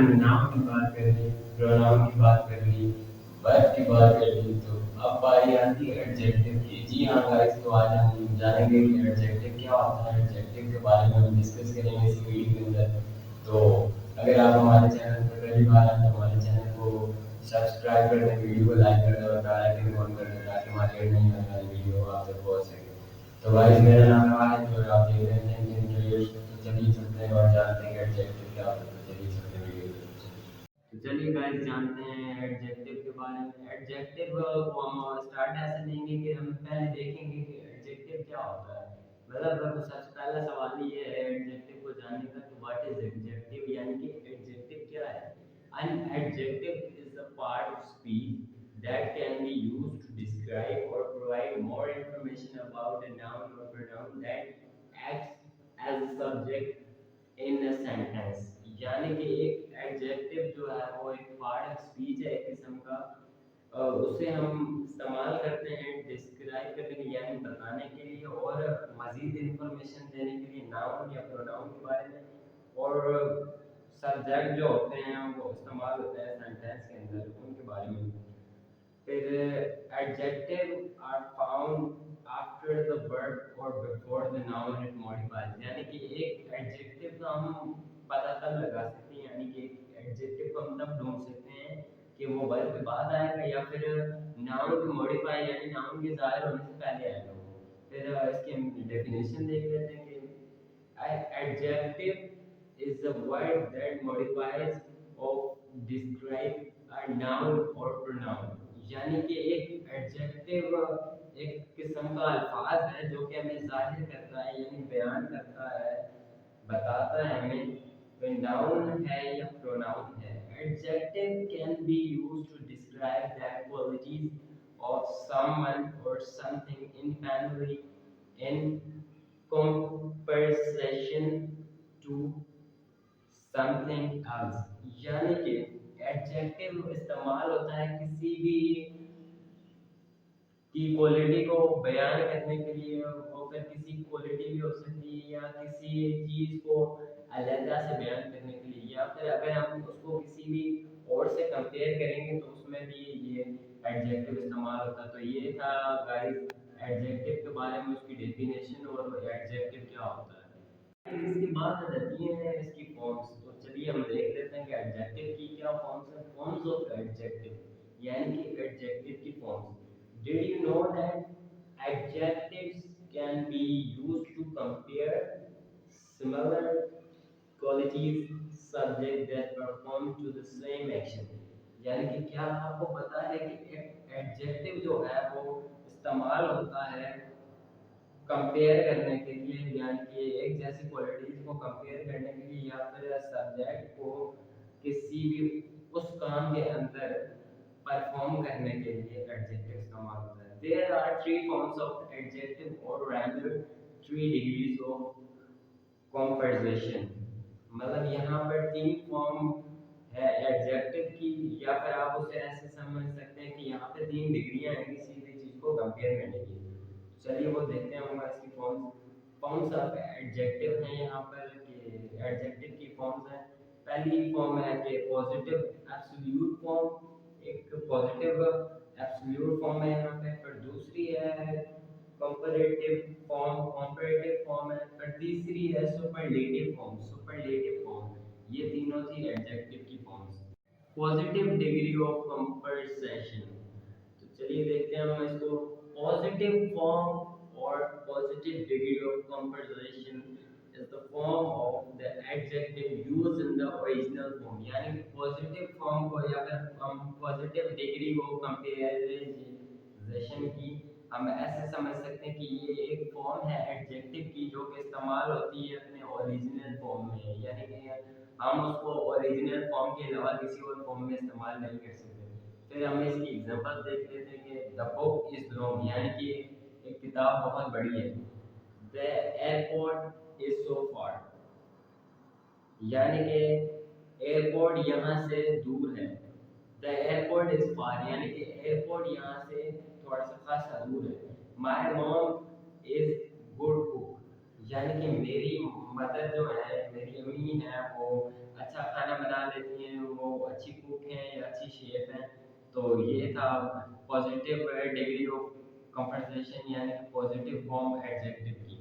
हमने नाउन की बात कर ली, प्रोनाउन की बात कर ली, वर्ब की बात कर ली, तो अब बारी आती है एडजेक्टिव की। जी हाँ गाइस, तो आज हम जानेंगे कि एडजेक्टिव क्या होता है। एडजेक्टिव के बारे में हम डिस्कस करेंगे इस वीडियो के अंदर। तो अगर आप हमारे चैनल पर पहली बार आए तो हमारे चैनल को सब्सक्राइब कर दें, वीडियो को लाइक कर दें और बेल आइकन ऑन कर दें ताकि हमारी नई आने वाली वीडियो आप तक पहुँच सके। तो गाइस, मेरा नाम है वाहिद, जो आप देख रहे हैं थिंक क्रिएट। तो चलिए चलते हैं और जानते हैं कि एडजेक्टिव क्या होता है। तो चलिए चलते हैं वीडियो की तरफ। तो चलिए गाइस, जानते हैं एडजेक्टिव के बारे में। एडजेक्टिव को हम स्टार्ट ऐसे लेंगे कि हम पहले देखेंगे कि एडजेक्टिव क्या होता है। मतलब सबसे पहला सवाल ये है एडजेक्टिव को जानने का कि व्हाट इज एडजेक्टिव, यानी कि एडजेक्टिव क्या है। An adjective is a part of speech that can be used to describe or provide more information about a noun or pronoun that acts as a subject in a sentence। यानी कि एक adjective जो है वो एक part of speech है एक किस्म का। उसे हम इस्तेमाल करते हैं डिस्क्राइब करने के लिए, यानी बताने के लिए और मज़ीद इंफॉर्मेशन देने के लिए नाउन या प्रोनाउन के बारे में। और सब्जेक्ट जो होते हैं वो इस्तेमाल होते हैं सेंटेंस के अंदर, उनके बारे में। फिर adjective are found after the verb or before the noun it modifies। यानी कि एक adjective का हम पता तब लगा सकते हैं, यानी कि एक adjective को हम तब ढूंढ सकते हैं कि वो verb के बाद आएगा या फिर noun के modify यानी noun के ज़ाहिर होने से पहले आएगा वो। फिर इसकी हम definition देख लेते हैं कि adjective is a word that modifies or describe a noun or pronoun। यानी कि एक एडजेक्टिव एक किस्म का अल्फाज है जो कि हमें जाहिर करता है यानी बयान करता है, बताता है हमें कोई नाउन है या प्रोनाउन है। Adjective can be used to describe that qualities of someone और something independently in comparison to something else। यानी कि एडजेक्टिव इस्तेमाल होता है किसी भी की क्वालिटी को बयान करने के लिए। वो फिर किसी क्वालिटी भी हो सकती है या किसी चीज़ को अलहदा से बयान करने के लिए, या फिर अगर हम उसको किसी भी और से कंपेयर करेंगे तो उसमें भी ये एडजेक्टिव इस्तेमाल होता है। तो ये था गाइस एडजेक्टिव के बारे में, उसकी डेफिनेशन और एडजेक्टिव क्या होता है। इसके बाद आ जाती हैं इसकी फॉर्म्स। तो चलिए हम देख लेते हैं कि एडजेक्टिव की क्या फॉर्म्स हैं। फॉर्म्स ऑफ एडजेक्टिव यानी कि एडजेक्टिव की forms. Did you know that adjectives can be used to compare similar qualities subject that perform to the same action। यानी कि क्या आपको पता है कि एडजेक्टिव जो है वो इस्तेमाल होता है कंपेयर करने के लिए, यानी कि एक जैसी क्वालिटीज को कंपेयर करने के लिए या फिर सब्जेक्ट को किसी भी उस काम के अंदर परफॉर्म करने के लिए एडजेक्टिव इस्तेमाल होता है। There are three forms of adjective और render three degrees of comparison. मतलब यहाँ पर तीन फॉर्म है एडजेक्टिव की, या फिर आप उसे ऐसे समझ सकते हैं कि यहाँ पे तीन डिग्रियां हैं किसी भी चीज को कंपेयर करने की। चलिए वो देखते हैं हम इसकी फॉर्म्स ऑफ एडजेक्टिव हैं यहाँ पर कि एडजेक्टिव की फॉर्म्स हैं। पहली फॉर्म है कि पॉजिटिव एब्सोल्यूट फॉर्म, एक पॉजिटिव एब्सोल्यूट फॉर्म है यहाँ पे। फिर दूसरी है कंपैरेटिव फॉर्म है। फिर तीसरी है सुपरलेटिव फॉर्म। ये तीनों थी एडजेक्टिव की forms. Positive degree of comparison. तो चलिए देखते हैं हम इसको। पॉजिटिव फॉर्म और positive degree of comparison is the form of the adjective used in the original form। यानी कि पॉजिटिव फॉर्म को या फिर हम पॉजिटिव डिग्री को कंपैरिजन की हम ऐसे समझ सकते हैं कि ये एक फॉर्म है एडजेक्टिव की जो कि इस्तेमाल होती है अपने ओरिजिनल फॉर्म में, यानी कि हम उसको ओरिजिनल फॉर्म के अलावा किसी और फॉर्म में इस्तेमाल नहीं कर सकते। फिर हम इसकी एग्जांपल देख लेते हैं कि द बुक इज लॉन्ग, यानी कि एक किताब बहुत बड़ी है। द एयरपोर्ट इज सो फार, यानी कि एयरपोर्ट यहाँ से दूर है। द एयरपोर्ट इज फार, यानी कि एयरपोर्ट यहाँ से थोड़ा सा खासा दूर है। My mom is good cook, यानी कि मेरी मदर जो है, मेरी अम्मी है, वो अच्छा खाना बना लेती हैं وہ اچھی کوک ہیں یا اچھی شیف ہیں. تو یہ تھا پازیٹیو ڈگری آف کمپنسیشن یعنی پازیٹیو فارم ایڈجیکٹو کی.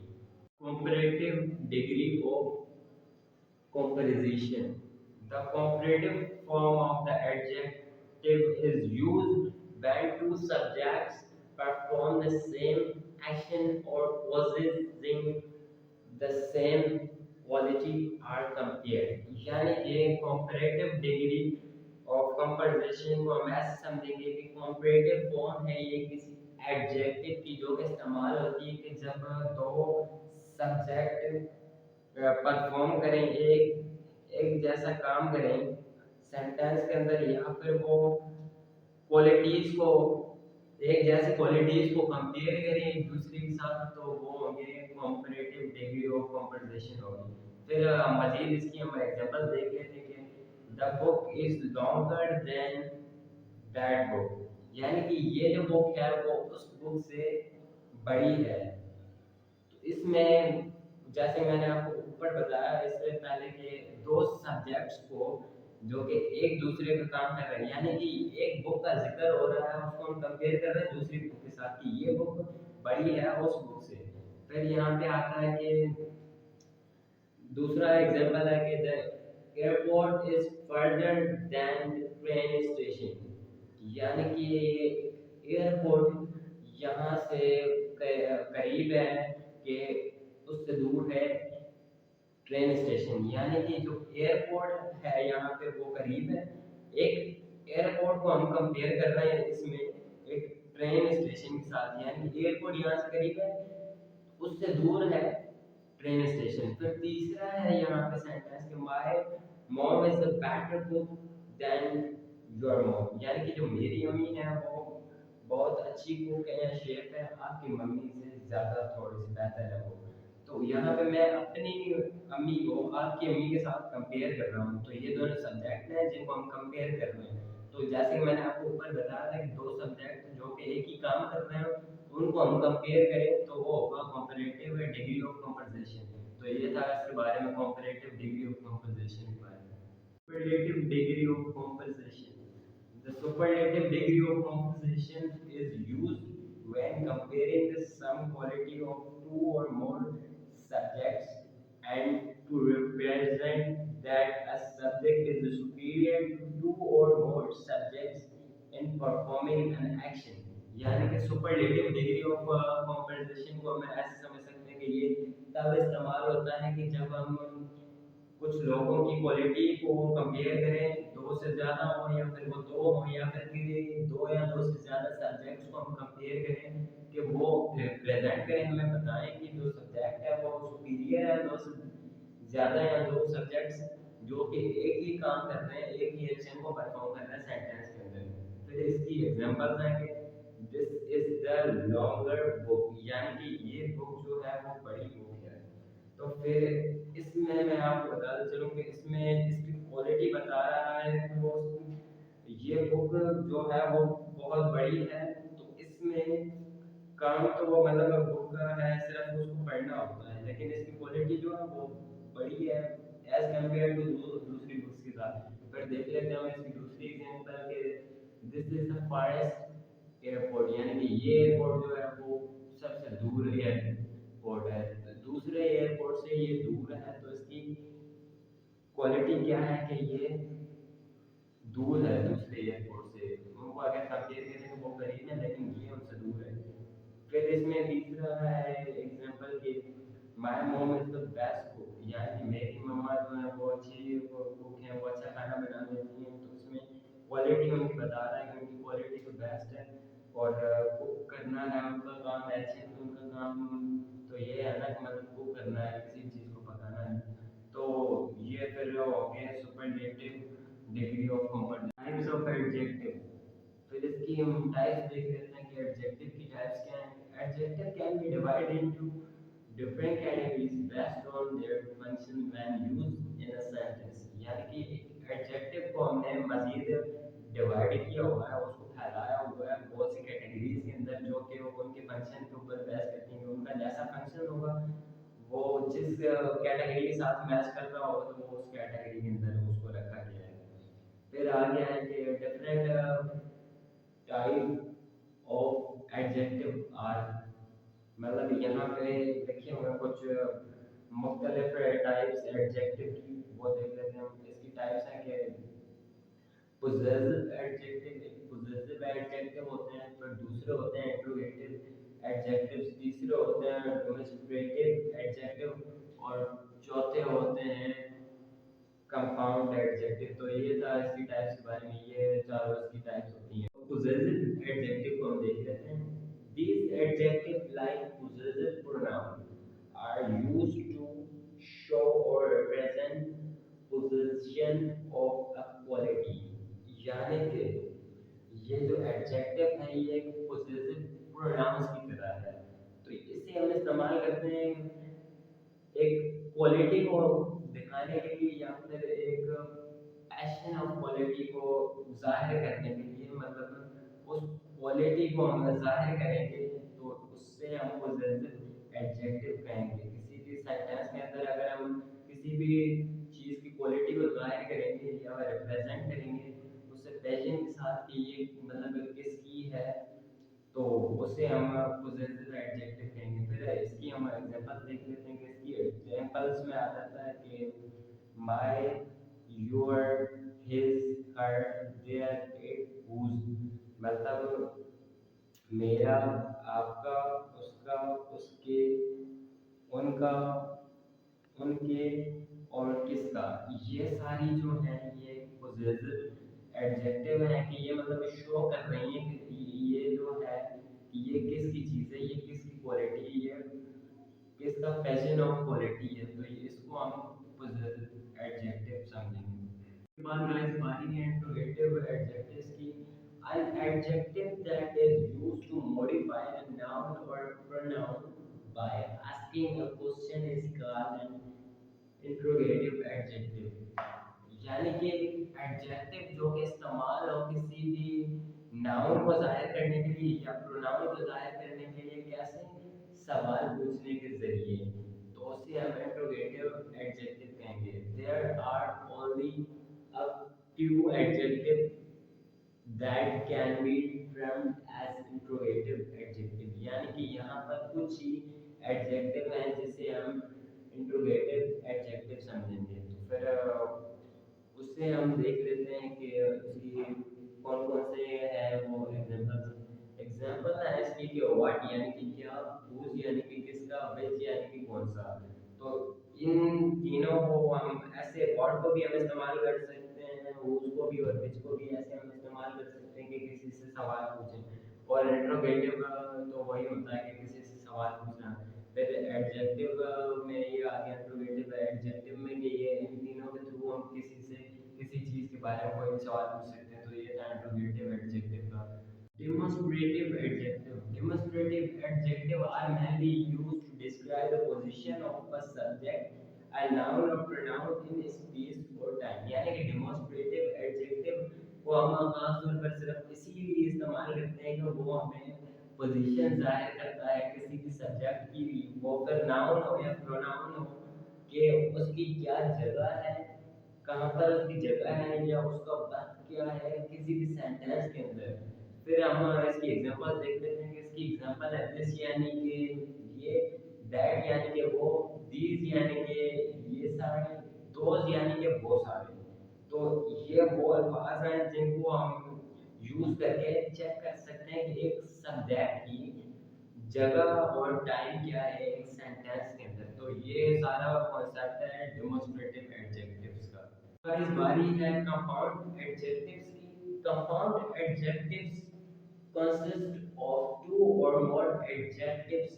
comparative degree of comparison. The comparative form of the adjective is used when two subjects perform the same action or possessing the same quality are compared. یعنی کہ comparative degree of comparison کو ہم ایسے سمجھیں گے کہ comparative form ہے یہ کسی adjective کی جو کہ استعمال ہوتی ہے کہ جب دو سبجیکٹ پرفارم کریں ایک جیسا کام کریں سینٹینس کے اندر یا پھر وہ کوالٹیز کو ایک جیسی کوالٹیز کو کمپیئر کریں ایک دوسرے کے ساتھ تو وہ ہوں گے کمپیریٹیو ڈگری آف کمپنسیشن ہوگی. پھر مزید اس کی ہم ایگزامپل دیکھ لیتے ہیں کہ دا بک is longer than that book یعنی کہ یہ جو بک ہے وہ اس بک سے بڑی ہے. تو اس میں جیسے میں نے آپ کو اوپر بتایا اس سے پہلے کہ دو سبجیکٹس کو جو کہ ایک دوسرے کا کام کر رہے ہیں یعنی کہ ایک بک کا ذکر ہو رہا ہے اس کو ہم کمپیئر کر رہے ہیں دوسری بک کے ساتھ کہ یہ بک بڑی ہے اس بک سے. پھر یہاں پہ آتا ہے کہ دوسرا ایگزامپل ہے کہ the airport is further than the train station یعنی کہ ایئرپورٹ یہاں سے قریب ہے کہ اس سے دور ہے ٹرین اسٹیشن یعنی کہ جو ایئرپورٹ ہے یہاں پہ وہ قریب ہے. ایک ایئرپورٹ کو ہم کمپیئر کر رہے ہیں اس میں ایک ٹرین اسٹیشن کے ساتھ یعنی ایئرپورٹ یہاں سے قریب ہے اس سے دور ہے ٹرین اسٹیشن. پھر تیسرا ہے یہاں پہ سینٹینس کہ مائی موم از a better coke then your موم یعنی کہ جو میری امی ہے وہ بہت اچھی کوک ہے یا شیف ہے آپ کی ممی سے زیادہ تھوڑی سی بہتر ہے وہ. تو یہاں پہ میں اپنی امی کو آپ کی امی کے ساتھ کمپیئر کر رہا ہوں. تو یہ دونوں سبجیکٹ ہیں جن کو ہم کمپیئر کر رہے ہیں. تو جیسے کہ میں نے آپ کو اوپر بتایا تھا کہ دو سبجیکٹ جو کہ ایک ہی کام کر رہے ہیں ان کو ہم کمپیئر کریں تو وہ ہوگا کمپیریٹیو ڈگری آف کمپنسیشن. تو یہ تھا اس کے بارے میں کمپیریٹیو ڈگری آف کمپنسیشن کے بارے میں. Superlative degree of compensation. The superlative degree of compensation is used when comparing the sum quality of two or more subjects and to represent that a subject is superior to two or more subjects in performing an action. یعنی کہ superlative degree of compensation کو ہم ایسے سمجھ سکتے ہیں کہ یہ تب استعمال ہوتا ہے کہ جب ہم کچھ لوگوں کی کوالٹی کو کمپیئر کریں دو سے زیادہ ہوں یا پھر وہ دو ہوں یا پھر دو یا دو سے زیادہ سبجیکٹس کو ہم کمپیئر کریں کہ وہ پریزنٹ کریں ہمیں بتائیں کہ جو سبجیکٹ ہے وہ سپیریئر ہے دو سے زیادہ یا دو سبجیکٹس جو کہ ایک ہی کام کر رہے ہیں ایک ہی ایکشن کو پرفارم کر رہے ہیں سینٹینس کے اندر. پھر اس کی ایگزامپلز ہیں کہ دس از دا لانگر بک یعنی کہ یہ بک جو ہے وہ بڑی بک ہے. تو پھر اس میں آپ کو بتاتا چلوں کہ اس میں اس کی کوالٹی بتا رہا ہے کہ وہ یہ بک جو ہے وہ بہت بڑی ہے. تو اس میں کام تو وہ مطلب بک کا ہے صرف اس کو پڑھنا ہوتا ہے لیکن اس کی کوالٹی جو ہے وہ بڑی ہے ایز کمپیئر ٹو دوسری بکس کے ساتھ. پھر دیکھ لیتے ہیں ہم اس کی دوسری ایگزامپل کہ دس از دا فارسٹ ایئرپورٹ یعنی کہ یہ ایئرپورٹ جو ہے وہ سب سے دور ایئرپورٹ ہے. دوسرے ایئرپورٹ سے یہ دور ہے تو اس کی کوالٹی کیا ہے کہ یہ دور ہے دوسرے ایئرپورٹ سے. ان کو اگر کمپیئر کریں تو وہ قریب ہے لیکن یہ ان سے دور ہے. پھر اس میں تیسرا ہے ایگزامپل کہ مائی موم از دا بیسٹ کوک یعنی کہ میری مما جو ہے وہ اچھی کوک ہیں وہ اچھا کھانا بنا لیتی ہیں. تو اس میں کوالٹی ان کی بتا رہا ہے کہ ان کی کوالٹی تو بیسٹ ہے اور کوک کرنا ہے ان کا کام ایسے ان کا کام تو یہ ہے نا کہ مطلب کوک کرنا ہے کسی چیز کو پکانا ہے. تو یہ پھر ہو گیا superlative degree of compensation. Types of adjective. پھر اس کی ہم ٹائپس دیکھ لیتے ہیں کہ ایڈجیکٹو کی ٹائپس کیا ہیں. Adjective can be divide into different categories based on their function when used in a sentence. یعنی کہ ایڈجیکٹو کو ہم نے مزید ڈیوائڈ کیا ہوا ہے اس کو پھیلایا ہوا ہے بہت سی کیٹیگریز کے اندر جو کہ ان کے فنکشن کے اوپر بیس کرتی ہیں. ان کا جیسا فنکشن ہوگا وہ جس کیٹیگری کے ساتھ میچ کر رہا ہوگا تو وہ اس کیٹیگری کے اندر اس کو رکھا گیا ہے. پھر बात यह है कि different type of adjective are, मतलब यहाँ पे देखिए हमें कुछ मुख्तलिफ टाइप्स एडजेक्टिव की वो देख लेते हैं हम। इसकी टाइप्स हैं कि possessive adjective, एक possessive adjective होते हैं, फिर दूसरे होते हैं interrogative adjectives, तीसरे होते हैं demonstrative adjective और चौथे होते हैं compound adjective। तो ये था इसकी टाइप्स के बारे में, ये चारों इसकी टाइप्स होती हैं। तो possessive adjective को हम देख लेते हैं। These adjectives like possessive pronoun are used to show or represent possession of a quality, यानी कि ये जो एडजेक्टिव है ये एक पोजेसिव प्रोनाउंस की तरह है। तो इसे हम इस्तेमाल करते हैं एक क्वालिटी को दिखाने के लिए या फिर एक पैशन ऑफ क्वालिटी को जाहिर करने के लिए, मतलब उस क्वालिटी को हम जाहिर करेंगे तो उससे हम पोजेसिव एडजेक्टिव कहेंगे। किसी भी सेंटेंस के अंदर अगर हम किसी भी चीज़ की क्वालिटी को जाहिर करेंगे या रिप्रेजेंट करेंगे उससे पैशन के साथ कि ये मतलब किसकी है, तो उसे हम पोजेसिव एडजेक्टिव कहेंगे। फिर इसकी हम एग्जांपल देख लेते हैं कि इसकी एग्जांपल्स में आ जाता है कि my, your, his, her, their, it, whose, मतलब मेरा, आपका, उसका, उसके, उनका, उनके और किसका, ये सारी जो है ये पोजेसिव एडजेक्टिव है कि ये मतलब शो कर रही है कि ये जो है ये किसकी चीज़ है, ये किसकी क्वालिटी है, ये किसका पैशन ऑफ क्वालिटी है। तो ये इसको हम पोजेसिव एडजेक्टिव समझेंगे। उसके बाद गाइस बारी है इंट्रोगेटिव एडजेक्टिव्स की। An adjective that is used to modify a noun or pronoun by asking a question is called an interrogative adjective, यानी कि एडजेक्टिव जो कि इस्तेमाल हो किसी भी नाउन को जाहिर करने के लिए या प्रोनाउन को जाहिर करने के लिए कैसे, सवाल पूछने के जरिए, तो उसे हम इंट्रोगेटिव एडजेक्टिव कहेंगे। There are only a few adjective that can be termed as interrogative adjective, यानी कि यहाँ पर कुछ ही एडजेक्टिव हैं जिसे हम इंट्रोगेटिव एडजेक्टिव समझेंगे। तो फिर उससे हम देख लेते हैं कि उसकी कौन कौन से हैं वो एग्जांपल्स। एग्जांपल है इसकी कि व्हाट यानी कि क्या, हुज यानी कि किसका, व्हिच यानी कि कौन सा। तो इन तीनों को हम ऐसे व्हाट को भी हम इस्तेमाल कर सकते हैं, हुज को भी और व्हिच को भी ऐसे हम इस्तेमाल कर सकते हैं कि किसी से सवाल पूछें। और इंट्रोगेटिव तो वही होता है कि किसी से सवाल पूछना। फिर एडजेक्टिव में ये आ गया इंट्रोगेटिव एडजेक्टिव में कि ये इन तीनों के थ्रू हम किसी से किसी चीज़ के बारे में कोई भी सवाल पूछ सकते हैं। तो ये था इंट्रोगेटिव एडजेक्टिव का। Demonstrative adjective. Demonstrative adjective are mainly used to describe the position of a subject, a noun or pronoun in space or time. यानी कि demonstrative adjective को हम खास तौर पर सिर्फ इसीलिए इस्तेमाल करते हैं कि वो हमें पोजीशन जाहिर करता है किसी भी सब्जेक्ट की, वो फिर नाउन हो या प्रोनाउन हो, कि उसकी क्या जगह है, कहाँ पर उसकी जगह है या उसका वक्त क्या है किसी भी सेंटेंस के अंदर। फिर हम इसकी एग्जांपल देख लेते हैं कि इसकी एग्जांपल है दिस यानी कि ये, दैट यानी कि वो, दीज यानी कि ये सारे, दोज यानी कि वो सारे। तो ये वो अल्फाज हैं जिनको हम यूज करके चेक कर सकते हैं कि एक सब्जेक्ट की जगह और टाइम क्या है एक सेंटेंस के अंदर। तो ये सारा कॉन्सेप्ट है डेमोंस्ट्रेटिव एडजेक्टिव्स का। इस बारी है कंपाउंड एडजेक्टिव्स की। Compound adjectives consist of two or more adjectives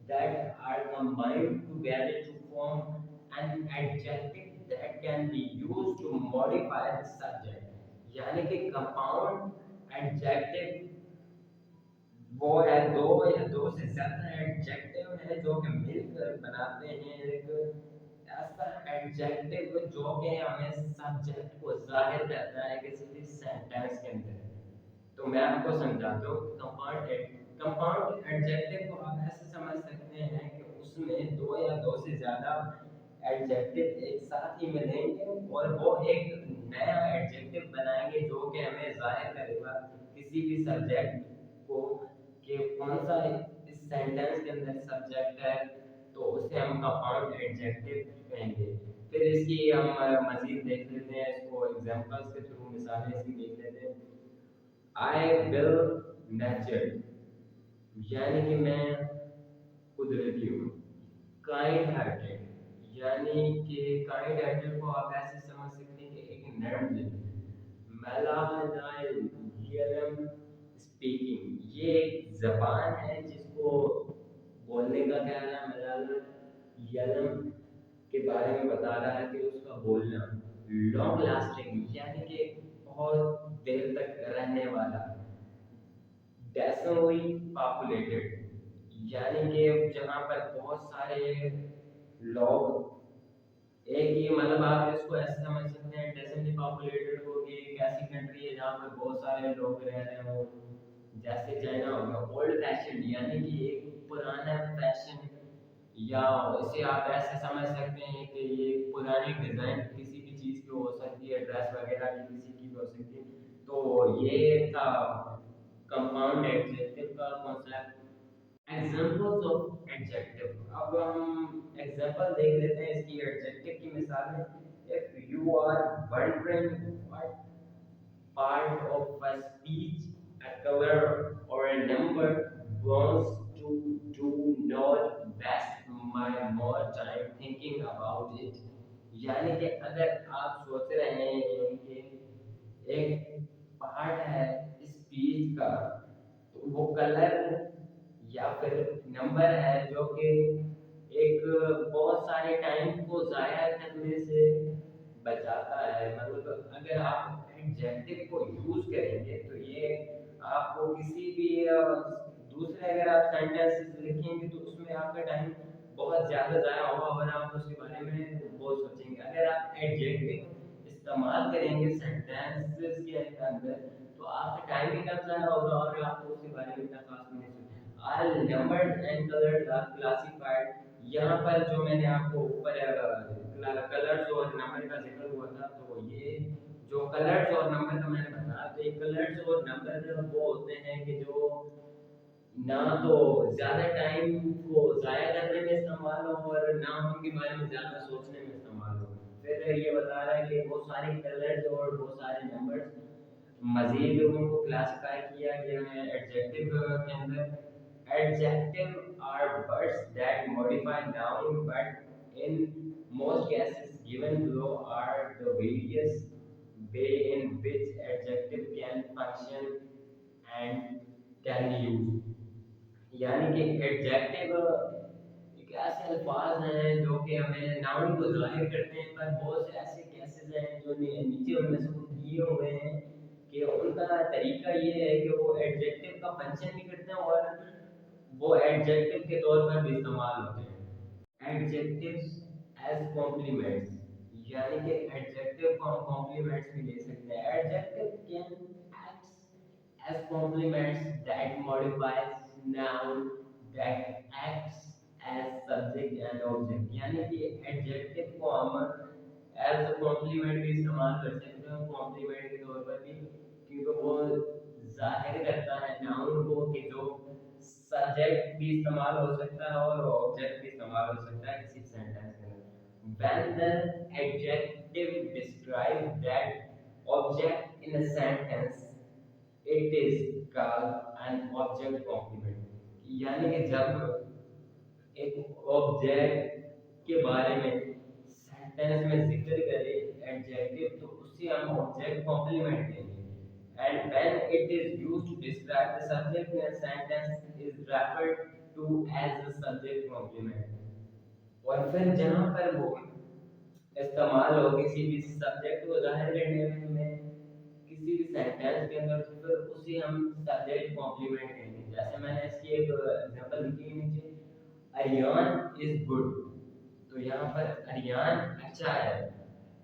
that are combined together to form an adjective that can be used to modify the subject, यानी कि कंपाउंड एडजेक्टिव वो है दो या दो से ज्यादा एडजेक्टिव है जो कि मिलकर बनाते हैं एक ऐसा एडजेक्टिव जो कि हमें सब्जेक्ट को जाहिर करता है किसी भी सेंटेंस के अंदर। तो मैं आपको समझाता हूँ। कंपाउंड एडजेक्टिव को आप ऐसे समझ सकते हैं कि उसमें दो या दो से ज्यादा एडजेक्टिव एक साथ ही मिलेंगे और वो एक नया एडजेक्टिव बनाएंगे जो कि किसी भी सब्जेक्ट को कि कौन सा इस सेंटेंस के अंदर सब्जेक्ट है, तो उसे हम कंपाउंड एडजेक्टिव कहेंगे। फिर इसकी हम मजीद देख लेते हैं, इसको एग्जांपल्स के थ्रू मिसालें इसकी देख लेते हैं। आई विल नेचर, यानी कि मैं कुदरती हूँ। काइंड हार्टेड, यानी कि काइंड हार्टेड को आप ऐसे समझ सकते हैं कि एक नर्म दिल। मलायलम स्पीकिंग, ये एक जबान है जिसको बोलने का क्या है, मलायलम के बारे में बता रहा है कि उसका बोलना। लॉन्ग लास्टिंग, यानी कि बहुत देर तक रहने वाला। डेंसली पॉपुलेटेड, यानी कि जहाँ पर बहुत सारे लोग एक ही, मतलब आप इसको ऐसे समझ सकते हैं डेंसली पॉपुलेटेड को कि एक ऐसी कंट्री है जहाँ पर बहुत सारे लोग रह रहे हो, जैसे चाइना हो गया। ओल्ड फैशन, यानी कि एक पुराना फैशन, या इसे आप ऐसे समझ सकते हैं कि ये पुरानी डिजाइन किसी भी चीज की हो सकती है, ड्रेस वगैरह की किसी की भी हो सकती है। तो ये था कंपाउंड एडजेक्टिव का कॉन्सेप्ट। एग्जांपल्स ऑफ एडजेक्टिव, अब हम एग्जांपल देख लेते हैं इसकी एडजेक्टिव की मिसालें। If you are wondering what part of a speech, a color, or a number wants to do not waste my more time thinking about it, यानी कि अगर आप सोच रहे हैं कि एक पार्ट है स्पीच का, तो वो कलर या फिर नंबर है जो कि एक बहुत सारे टाइम को जाया करने से बचाता है। मतलब अगर आप एडजेक्टिव को यूज करेंगे तो ये आपको किसी भी दूसरे अगर आप सेंटेंसेस लिखेंगे तो उसमें आपका टाइम बहुत ज्यादा जाया होगा और आप उसके बारे में बहुत सोचेंगे। अगर आप एडजेक्टिव इस्तेमाल करेंगे सेंटेंसेस के अंदर तो आपका टाइम भी कम जाया होगा और आपको उसके बारे में इतना खास नहीं सोचेंगे। All numbers and colors are classified, यहाँ पर जो मैंने आपको ऊपर कलर्स और नंबर का जिक्र हुआ था, तो ये जो कलर्स और नंबर का मैंने बताया, तो ये कलर्स और नंबर वो होते हैं कि जो ना तो ज्यादा टाइम को जाया करने में इस्तेमाल हो और ना उनके बारे में ज्यादा सोचने में इस्तेमाल हो। फिर ये बता रहा है कि बहुत सारे कलर्स और बहुत सारे नंबर्स मजीद उनको क्लासिफाई किया गया है एडजेक्टिव के अंदर। Adjectives are words that modify noun, but in most cases given below are the various way in which adjective can function and can be used। यानी कि एडजेक्टिव एक ऐसे अल्फाज हैं जो कि हमें नाउन को ज़ाहिर करते हैं, पर बहुत से ऐसे केसेस हैं जो नीचे उनमें से दिए हुए हैं कि उनका तरीका ये है कि वो एडजेक्टिव का फंक्शन भी करते हैं और वो एडजेक्टिव के तौर पर भी इस्तेमाल होते हैं। एडजेक्टिव्स एज कॉम्प्लीमेंट्स, यानी कि एडजेक्टिव को हम कॉम्प्लीमेंट्स भी ले सकते हैं। Adjective can act as complements that modifies noun that acts as subject and object, यानी कि एडजेक्टिव को हम एज अ कॉम्प्लीमेंट भी इस्तेमाल कर सकते हैं, कॉम्प्लीमेंट के तौर पर भी, क्योंकि वो जाहिर करता है नाउन को कि जो सब्जेक्ट भी इस्तेमाल हो सकता है और ऑब्जेक्ट भी इस्तेमाल हो सकता है किसी सेंटेंस के अंदर। When the adjective describes that object in a sentence, it is called an object complement, यानी कि जब एक ऑब्जेक्ट के बारे में सेंटेंस में जिक्र करे एडजेक्टिव, तो उसे हम ऑब्जेक्ट कॉम्प्लीमेंट कहेंगे। And when it is used to describe the subject in a sentence is referred to as the subject complement। और फिर जहाँ पर वो इस्तेमाल हो किसी भी सब्जेक्ट को जाहिर करने में किसी भी सेंटेंस के अंदर, तो फिर उसे हम सब्जेक्ट कॉम्प्लीमेंट कहेंगे। जैसे मैंने इसकी एक एग्जांपल लिखी है नीचे, अरियान इज गुड, तो यहाँ पर अरियान अच्छा है।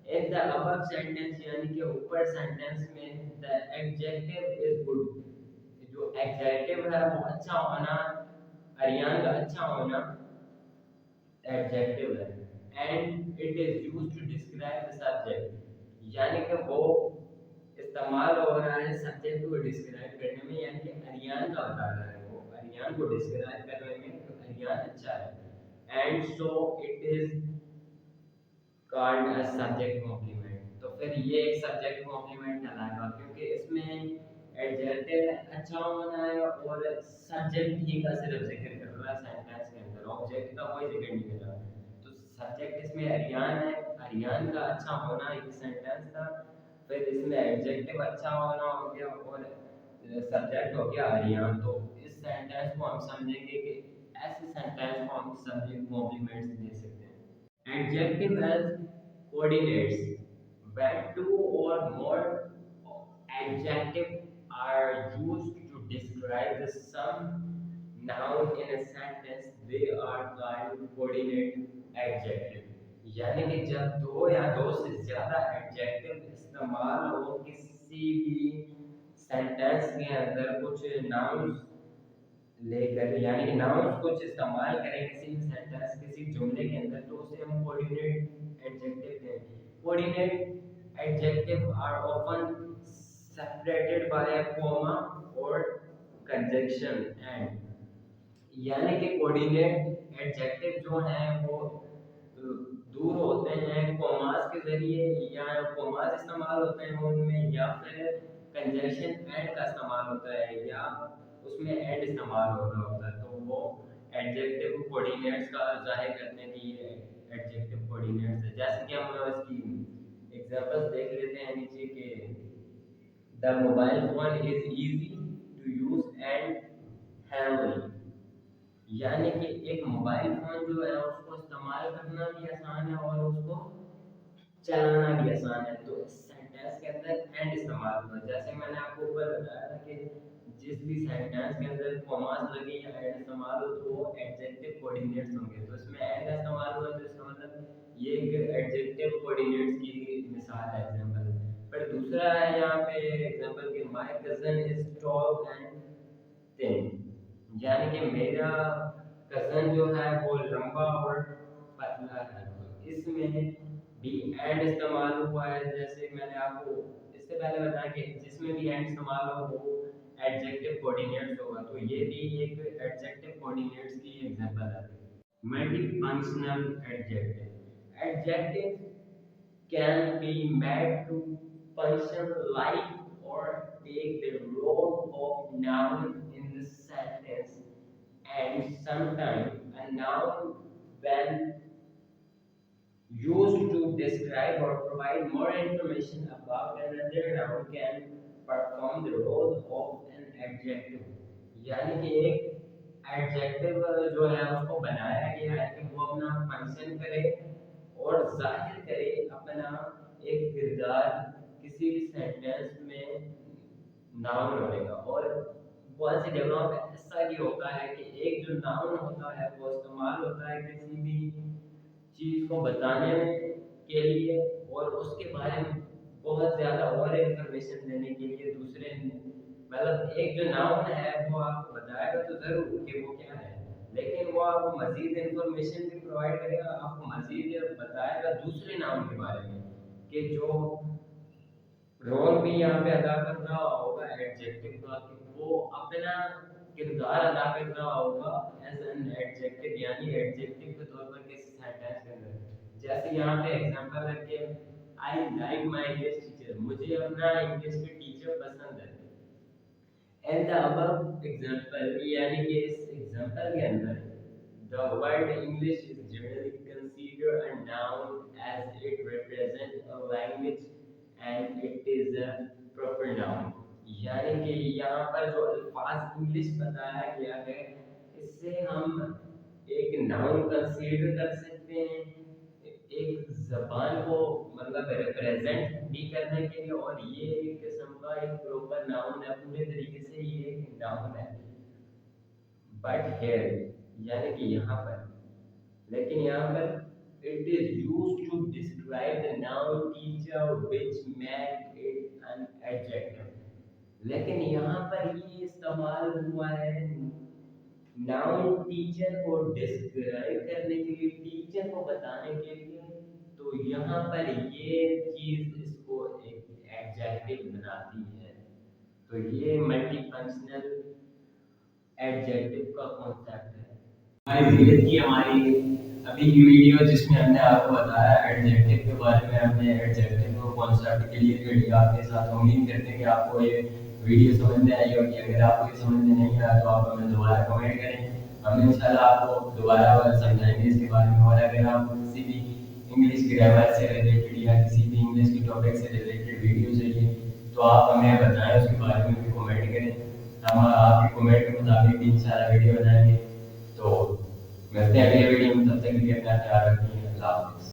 इन द अबव सेंटेंस, यानी कि ऊपर सेंटेंस में द एडजेक्टिव इज गुड, जो एडजेक्टिव है वो अच्छा होना, अरियान का अच्छा होना एडजेक्टिव है। And it is used to describe the subject, यानी कि वो इस्तेमाल हो रहा है सब्जेक्ट को डिस्क्राइब करने ہیں کہ اریان کا بتا رہا ہے، وہ اریان کو ڈسکرائب کر رہے ہیں کہ اریان اچھا ہے. And so it is called as subject complement. تو پھر یہ ایک سبجیکٹ کمپلیمنٹ کہلائے گا کیونکہ اس میں ایڈجیکٹو اچھا ہونا ہے اور سبجیکٹ ہی کا صرف ذکر کر رہا ہے سینٹینس کے اندر، آبجیکٹ کا کوئی ذکر نہیں کر رہا. تو سبجیکٹ اس میں اریان ہے، اریان کا اچھا ہونا ایک سینٹینس تھا. پھر اس میں ایڈجیکٹو اچھا ہونا ہو گیا اور سبجیکٹ ہو گیا اریان. تو اس سینٹینس کو ہم سمجھیں گے کہ ایسے سینٹینس کو ہم سبجیکٹ کمپلیمنٹس دے سکتے ہیں. Adjective as coordinates. When two or more adjectives are used to describe the some noun in a sentence, they are called coordinate adjective. یعنی کہ جب دو یا دو سے زیادہ ایڈجیکٹو استعمال ہو کسی بھی سینٹینس کے اندر کچھ ناؤنس لے کر، یعنی کہ ناؤنس کچھ استعمال کریں کسی سینٹینس کسی جملے کے اندر، تو اسے ہم کوآرڈینیٹ ایڈجیکٹو کہتے ہیں. Coordinate adjective are often separated by a comma or conjunction and. یعنی کہ کوآرڈینیٹ ایڈجیکٹو جو ہیں وہ دور ہوتے ہیں کوماز کے ذریعے، یا کوماز استعمال ہوتے ہیں ان میں، یا پھر کنجنکشن اینڈ کا استعمال ہوتا ہے، یا اس میں اینڈ استعمال ہو رہا ہوتا ہے. تو وہ ایڈجیکٹو کوآرڈینیٹس کا ظاہر کرتے ہیں کہ یہ ایڈجیکٹو کوآرڈینیٹس ہے. جیسے کہ ہم اس کی ایگزامپل دیکھ لیتے ہیں نیچے کہ the mobile phone is easy to use and handle. یعنی کہ ایک موبائل فون جو ہے اس کو استعمال کرنا بھی آسان ہے اور اس کو چلانا بھی آسان ہے. تو اس سینٹینس کے اندر اینڈ استعمال ہوا. جیسے میں نے آپ کو اوپر بتایا تھا کہ جس بھی سینٹینس کے اندر کوماز لگے یا اینڈ استعمال ہو تو وہ ایڈجیکٹو کوآرڈینیٹس ہوں گے. تو اس میں اینڈ استعمال ہوا تو اس کا مطلب یہ ایک ایڈجیکٹو کوآرڈینیٹس کی مثال ہے، ایگزامپل. پھر دوسرا ہے یہاں پہ ایگزامپل کہ my cousin is tall and تhin. یعنی کہ میرا کزن جو ہے وہ لمبا اور پتلا ہے. اس میں بھی اینڈ استعمال ہوا ہے. جیسے میں نے آپ کو اس سے پہلے بتایا کہ جس میں بھی اینڈ استعمال ہو وہ ایڈجیکٹو کوآرڈینیٹس ہوگا. تو یہ بھی ایک ایڈجیکٹو کوآرڈینیٹس کی ایگزامپل ہے. Multi functional adjective. Adjective can be made to function like or take the role of noun in the sentence, and sometimes a noun when used to describe or provide more information about another noun can perform the role of an adjective. یعنی کہ ایک adjective جو ہے اس کو بنایا گیا ہے کہ وہ اپنا فنکشن کرے اور ظاہر کرے اپنا ایک کردار کسی بھی سینٹینس میں ناؤن ہونے کا. اور بہت سی جگہوں پہ ایسا بھی ہوتا ہے کہ ایک جو ناؤن ہوتا ہے وہ استعمال ہوتا ہے کسی بھی چیز کو بتانے کے لیے اور اس کے بارے میں بہت زیادہ اور انفارمیشن دینے کے لیے. دوسرے مطلب ایک جو ناؤن ہے وہ آپ کو بتائے گا تو ضرور کہ وہ کیا ہے، لیکن وہ آپ کو مزید انفارمیشن بھی پرووائڈ کرے گا، آپ کو مزید بتائے گا دوسرے ناؤن کے بارے میں کہ جو رول بھی یہاں پہ ادا کر رہا ہوگا ایڈجیکٹو کا، کہ وہ اپنا کردار ادا کر رہا ہوگا ایز این ایڈجیکٹو، یعنی ایڈجیکٹو کے طور پر کسی سینٹینس کے اندر. جیسے یہاں پہ ایگزامپل ہے کہ I like my English teacher. مجھے اپنا انگلش کے ٹیچر پسند ہے. اینڈ دا ابو ایگزامپل، یعنی کہ اس ایگزامپل کے اندر the word English is generally considered a noun as it represents a language and it is a proper noun. یعنی کہ یہاں پر جو الفاظ انگلش بتایا گیا ہے اس سے ہم ایک ناؤن کنسیڈر کر سکتے ہیں ایک زبان کو مطلب ریپریزنٹ بھی کرنے کے لیے، اور یہ ایک قسم کا ایک پراپر ناؤن ہے، پورے طریقے سے یہ ایک ناؤن ہے. بٹ ہیئر یعنی کہ یہاں پر، لیکن یہاں پر it is used to describe the noun teacher which make it an adjective. لیکن یہاں پر یہ استعمال ہوا ہے ناؤن ٹیچر کو ڈسکرائب کرنے کے لیے، ٹیچر کو بتانے کے لیے. تو یہاں پر یہ چیز اس کو ایک ایڈجیکٹو بناتی ہے. तो ये मल्टी फंक्शनल एडजेक्टिव का कॉन्सेप्ट है। हमारी धीरज की हमारी अभी की वीडियो जिसमें हमने आपको बताया एडजेक्टिव के बारे में, हमने एडजेक्टिव को कॉन्सेप्ट क्लियर कर लिया आपके साथ। उम्मीद करते हैं कि आपको ये वीडियो समझ में आई होगी। अगर आपको ये समझ में नहीं आया तो आप हमें दोबारा कमेंट करें, हम इंशाल्लाह आपको दोबारा समझाएंगे इसके बारे में। और अगर आपको किसी भी इंग्लिश ग्रामर से रिलेटेड या किसी भी इंग्लिश की टॉपिक से रिलेटेड वीडियो चाहिए तो आप हमें बताएं, उसके बारे में भी कमेंट करें। हम आपके कमेंट के मुताबिक इंशाल्लाह वीडियो बनाएंगे। तो मिलते हैं अगले वीडियो में, तब तक के लिए अपना ख्याल रखिए। अल्लाह हाफिज़।